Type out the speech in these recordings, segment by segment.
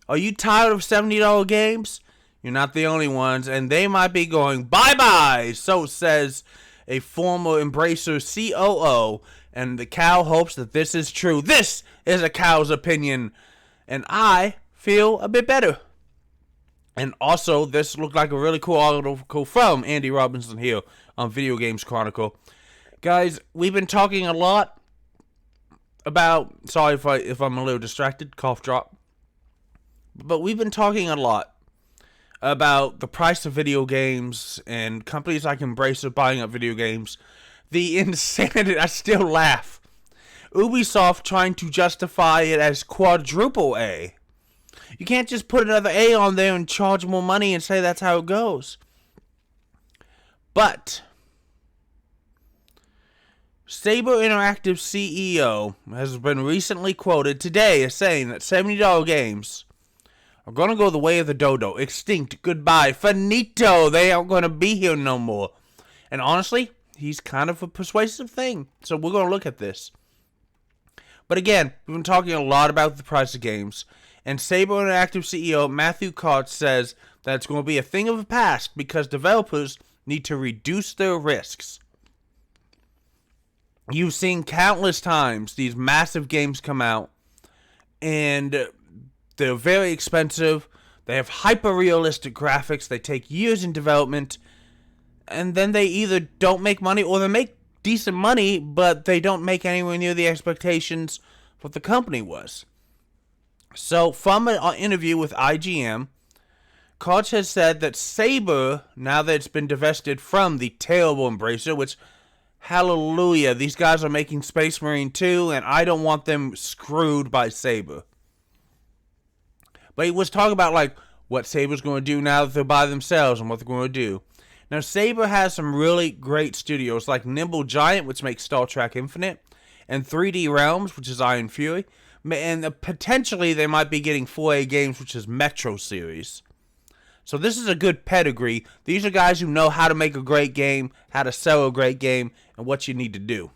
Are you tired of $70 games? You're not the only ones, and they might be going bye-bye, so says a former Embracer COO, and the cow hopes that this is true. This is a cow's opinion, and I feel a bit better. And also, this looked like a really cool article from Andy Robinson here on Video Games Chronicle. Guys, we've been talking a lot about... Sorry if I'm a little distracted. Cough drop. But we've been talking a lot about the price of video games and companies like Embracer buying up video games. The insanity... I still laugh. Ubisoft trying to justify it as quadruple A. You can't just put another A on there and charge more money and say that's how it goes. But Saber Interactive CEO has been recently quoted today as saying that $70 games are going to go the way of the dodo. Extinct. Goodbye. Finito. They aren't going to be here no more. And honestly, he's kind of a persuasive thing. So we're going to look at this. But again, we've been talking a lot about the price of games. And Saber Interactive CEO Matthew Koch says that it's going to be a thing of the past because developers need to reduce their risks. You've seen countless times these massive games come out, and they're very expensive. They have hyper-realistic graphics. They take years in development, and then they either don't make money or they make decent money, but they don't make anywhere near the expectations what the company was. So, from an interview with IGN, Koch has said that Saber, now that it's been divested from the terrible Embracer, which, hallelujah, these guys are making Space Marine 2, and I don't want them screwed by Saber. But he was talking about, like, what Saber's going to do now that they're by themselves and what they're going to do. Now, Saber has some really great studios, like Nimble Giant, which makes Star Trek Infinite, and 3D Realms, which is Iron Fury. And potentially they might be getting 4A Games, which is Metro series. So this is a good pedigree. These are guys who know how to make a great game, how to sell a great game, and what you need to do.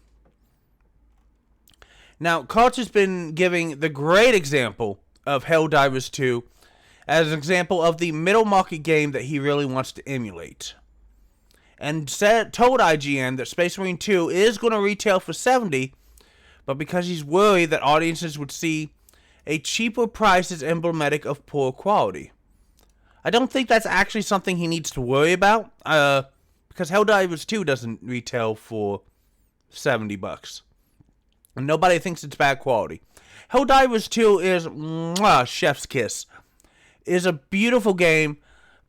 Now, Koch has been giving the great example of Helldivers 2 as an example of the middle market game that he really wants to emulate. And told IGN that Space Marine 2 is going to retail for $70, but because he's worried that audiences would see a cheaper price as emblematic of poor quality. I don't think that's actually something he needs to worry about, because Helldivers 2 doesn't retail for $70. And nobody thinks it's bad quality. Helldivers 2 is chef's kiss. Is a beautiful game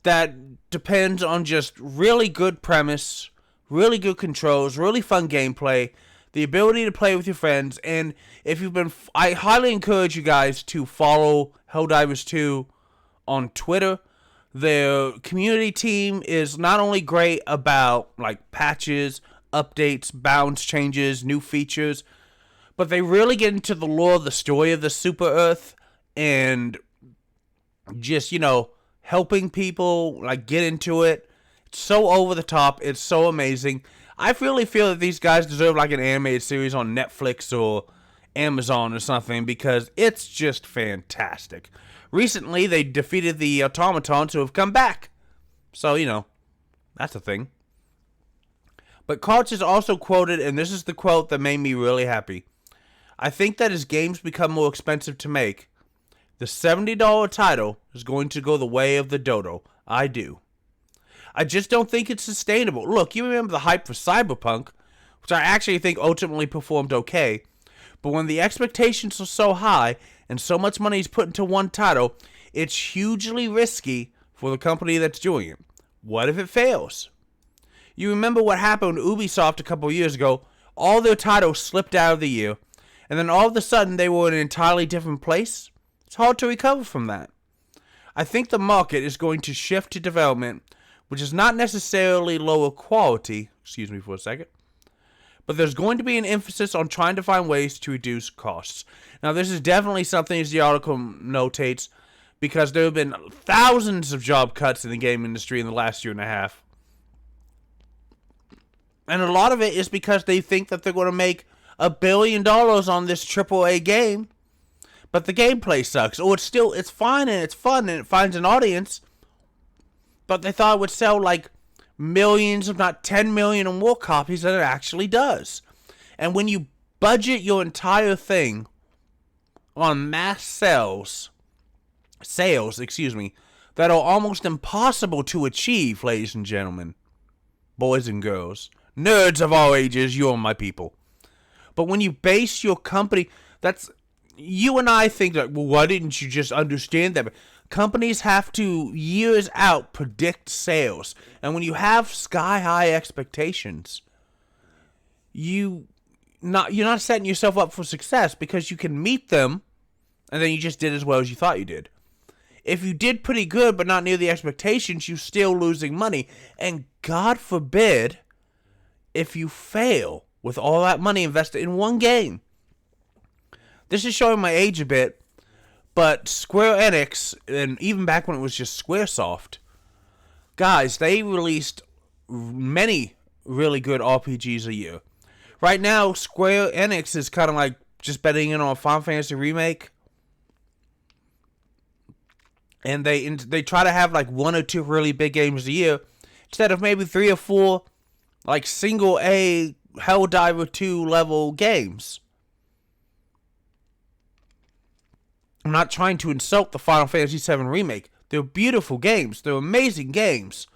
that depends on just really good premise, really good controls, really fun gameplay, the ability to play with your friends, and if you've been... I highly encourage you guys to follow Helldivers 2 on Twitter. Their community team is not only great about, like, patches, updates, bounds changes, new features, but they really get into the lore, the story of the Super Earth, and just, you know, helping people, like, get into it. It's so over the top. It's so amazing. I really feel that these guys deserve like an animated series on Netflix or Amazon or something because it's just fantastic. Recently, they defeated the automatons who have come back. So, you know, that's a thing. But Koch is also quoted, and this is the quote that made me really happy. I think that as games become more expensive to make, the $70 title is going to go the way of the dodo. I do. I just don't think it's sustainable. Look, you remember the hype for Cyberpunk, which I actually think ultimately performed okay. But when the expectations are so high and so much money is put into one title, it's hugely risky for the company that's doing it. What if it fails? You remember what happened with Ubisoft a couple years ago? All their titles slipped out of the year, and then all of a sudden they were in an entirely different place. It's hard to recover from that. I think the market is going to shift to development which is not necessarily lower quality, excuse me for a second, but there's going to be an emphasis on trying to find ways to reduce costs. Now, this is definitely something, as the article notates, because there have been thousands of job cuts in the game industry in the last year and a half. And a lot of it is because they think that they're going to make $1 billion on this AAA game. but the gameplay sucks. Or it's fine and it's fun and it finds an audience, but they thought it would sell like millions, if not 10 million or more copies than it actually does. And when you budget your entire thing on mass sales, that are almost impossible to achieve, ladies and gentlemen, boys and girls, nerds of all ages, you are my people. But when you base your company, that's, you and I think that, well, why didn't you just understand that? Companies have to, years out, predict sales. And when you have sky-high expectations, you're not setting yourself up for success, because you can meet them, and then you just did as well as you thought you did. If you did pretty good but not near the expectations, you're still losing money. And God forbid if you fail with all that money invested in one game. This is showing my age a bit, but Square Enix, and even back when it was just Squaresoft, guys, they released many really good RPGs a year. Right now, Square Enix is kind of like just betting in on Final Fantasy Remake. And they try to have like 1 or 2 really big games a year, instead of maybe 3 or 4 like single A Helldiver 2 level games. I'm not trying to insult the Final Fantasy VII Remake. They're beautiful games. They're amazing games.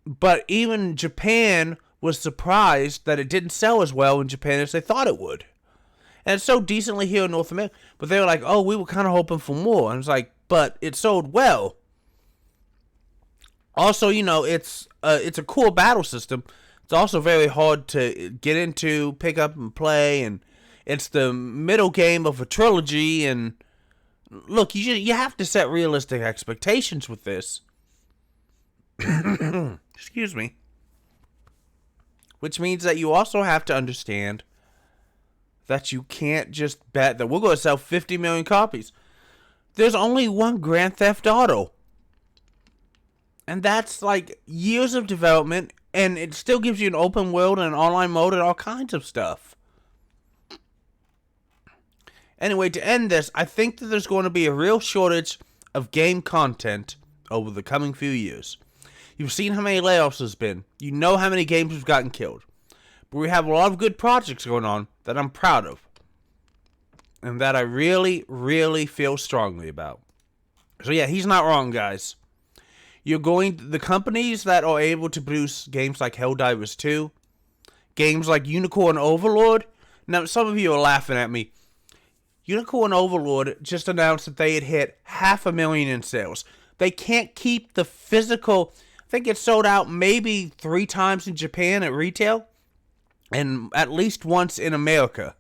But even Japan was surprised that it didn't sell as well in Japan as they thought it would. And it's so decently here in North America. But they were like, oh, we were kind of hoping for more. And it's like, but it sold well. Also, it's a cool battle system. It's also very hard to get into, pick up, and play. And it's the middle game of a trilogy. And look, you have to set realistic expectations with this. Excuse me. Which means that you also have to understand that you can't just bet that we're going to sell 50 million copies. There's only one Grand Theft Auto. And that's like years of development, and it still gives you an open world and an online mode and all kinds of stuff. Anyway, to end this, I think that there's going to be a real shortage of game content over the coming few years. You've seen how many layoffs there's been. You know how many games have gotten killed. But we have a lot of good projects going on that I'm proud of. And that I really, really feel strongly about. So yeah, he's not wrong, guys. The companies that are able to produce games like Helldivers 2, games like Unicorn Overlord. Now, some of you are laughing at me. Unicorn Overlord just announced that they had hit 500,000 in sales. They can't keep the physical. I think it sold out maybe 3 times in Japan at retail, and at least once in America.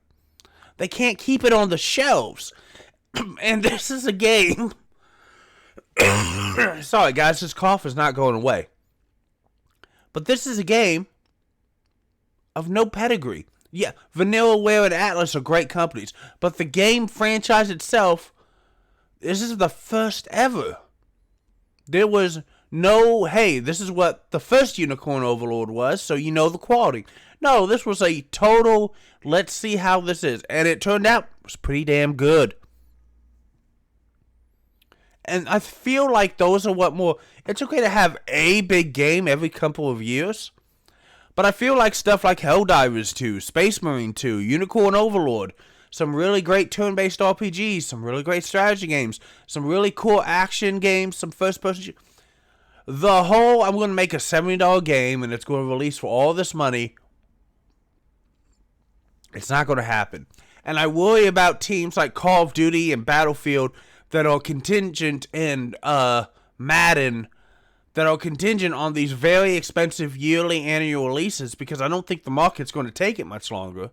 They can't keep it on the shelves. And this is a game. Sorry, guys, this cough is not going away. But this is a game of no pedigree. Yeah, Vanillaware and Atlas are great companies. But the game franchise itself, this is the first ever. There was no, hey, this is what the first Unicorn Overlord was, so you know the quality. No, this was a total, let's see how this is. And it turned out, it was pretty damn good. And I feel like those are what more, it's okay to have a big game every couple of years. But I feel like stuff like Helldivers 2, Space Marine 2, Unicorn Overlord, some really great turn-based RPGs, some really great strategy games, some really cool action games, some first-person. The whole, I'm going to make a $70 game and it's going to release for all this money. It's not going to happen. And I worry about teams like Call of Duty and Battlefield that are contingent and Madden that are contingent on these very expensive yearly annual releases, because I don't think the market's going to take it much longer.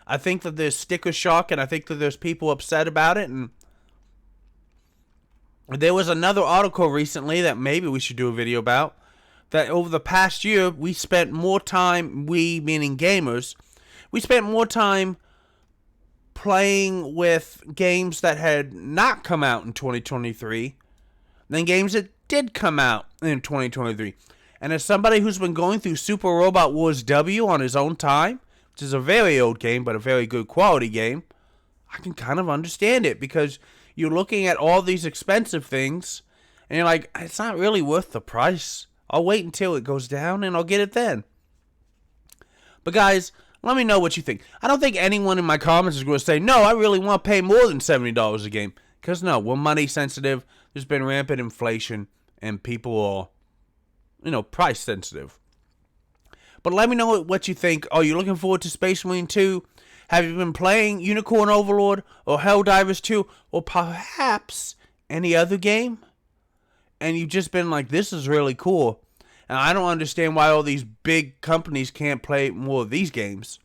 I think that there's sticker shock, and I think that there's people upset about it. And there was another article recently that maybe we should do a video about, that over the past year, we spent more time, we meaning gamers, we spent more time playing with games that had not come out in 2023 than games that did come out in 2023. And as somebody who's been going through Super Robot Wars W on his own time, which is a very old game, but a very good quality game, I can kind of understand it, because you're looking at all these expensive things and you're like, it's not really worth the price. I'll wait until it goes down and I'll get it then. But guys, let me know what you think. I don't think anyone in my comments is going to say, no, I really want to pay more than $70 a game. Because no, we're money sensitive. There's been rampant inflation and people are, price sensitive. But let me know what you think. Are you looking forward to Space Marine 2? Have you been playing Unicorn Overlord or Helldivers 2 or perhaps any other game? And you've just been like, this is really cool. And I don't understand why all these big companies can't play more of these games.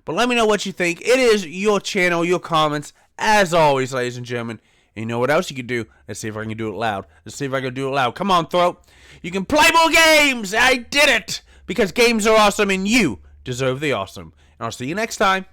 But let me know what you think. It is your channel, your comments, as always, ladies and gentlemen. And you know what else you can do? Let's see if I can do it loud. Come on, Throat. You can play more games. I did it. Because games are awesome and you deserve the awesome. And I'll see you next time.